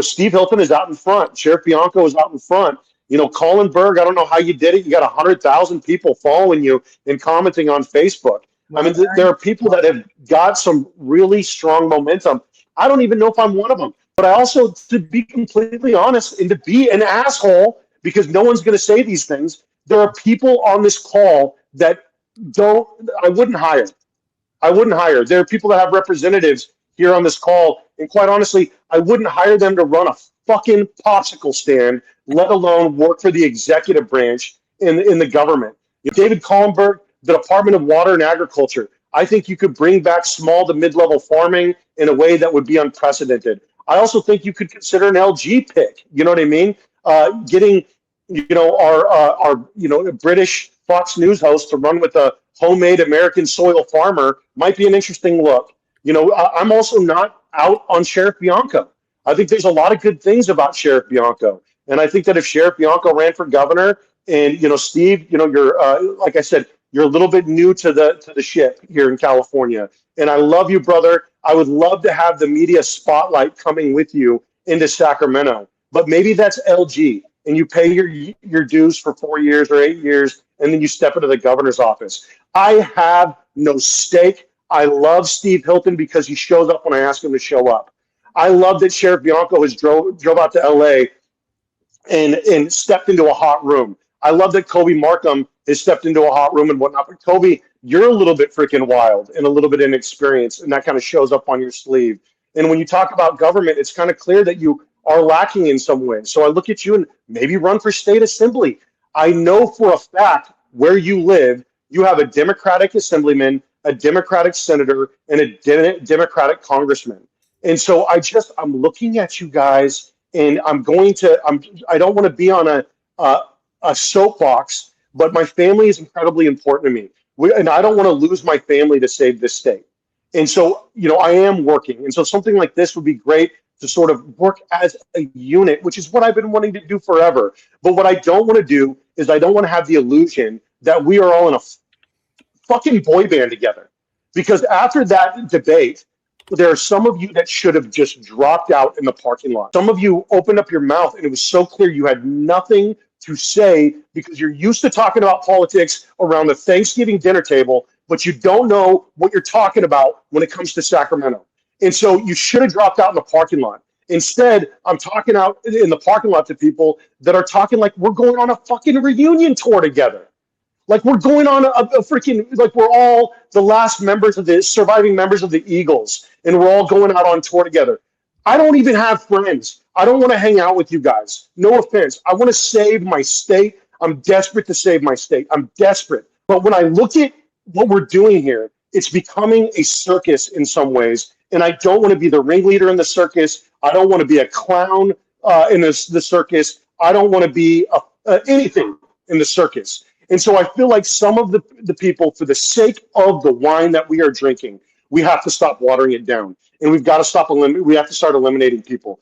Steve Hilton is out in front. Sheriff Bianco is out in front. Colin Berg, I don't know how you did it. You got 100,000 people following you and commenting on Facebook. I mean, there are people that have got some really strong momentum. I don't even know if I'm one of them. But I also, to be completely honest, and to be an asshole, because no one's going to say these things, there are people on this call that I wouldn't hire. I wouldn't hire. There are people that have representatives here on this call, and quite honestly, I wouldn't hire them to run a fucking popsicle stand, let alone work for the executive branch in the government. David Collenberg, the Department of Water and Agriculture, I think you could bring back small to mid-level farming in a way that would be unprecedented. I also think you could consider an LG pick. You know what I mean? Getting, our British Fox News host to run with a homemade American soil farmer might be an interesting look. I'm also not out on Sheriff Bianco. I think there's a lot of good things about Sheriff Bianco. And I think that if Sheriff Bianco ran for governor and, Steve, you're, like I said, you're a little bit new to the ship here in California. And I love you, brother. I would love to have the media spotlight coming with you into Sacramento. But maybe that's LG, and you pay your dues for 4 years or 8 years, and then you step into the governor's office. I have no stake. I love Steve Hilton because he shows up when I ask him to show up. I love that Sheriff Bianco has drove out to LA and stepped into a hot room. I love that Kobe Markham has stepped into a hot room and whatnot. But Kobe, you're a little bit freaking wild and a little bit inexperienced, and that kind of shows up on your sleeve. And when you talk about government, it's kind of clear that you are lacking in some way. So I look at you and maybe run for state assembly. I know for a fact where you live, you have a Democratic assemblyman, a Democratic senator, and a Democratic congressman. And so I'm looking at you guys, and I don't want to be on a soapbox, but my family is incredibly important to me. And I don't want to lose my family to save this state. And so, I am working. And so something like this would be great to sort of work as a unit, which is what I've been wanting to do forever. But what I don't want to do is I don't want to have the illusion that we are all in a fucking boy band together. Because after that debate, there are some of you that should have just dropped out in the parking lot. Some of you opened up your mouth and it was so clear you had nothing to say because you're used to talking about politics around the Thanksgiving dinner table, but you don't know what you're talking about when it comes to Sacramento. And so you should have dropped out in the parking lot. Instead, I'm talking out in the parking lot to people that are talking like we're going on a fucking reunion tour together. Like we're going on a freaking, like we're all the last surviving members of the Eagles, and we're all going out on tour together. I don't even have friends. I don't want to hang out with you guys. No offense. I want to save my state. I'm desperate to save my state. I'm desperate. But when I look at what we're doing here, it's becoming a circus in some ways. And I don't want to be the ringleader in the circus. I don't want to be a clown in the circus. I don't want to be anything in the circus. And so I feel like some of the people, for the sake of the wine that we are drinking, we have to stop watering it down. And we've got to we have to start eliminating people.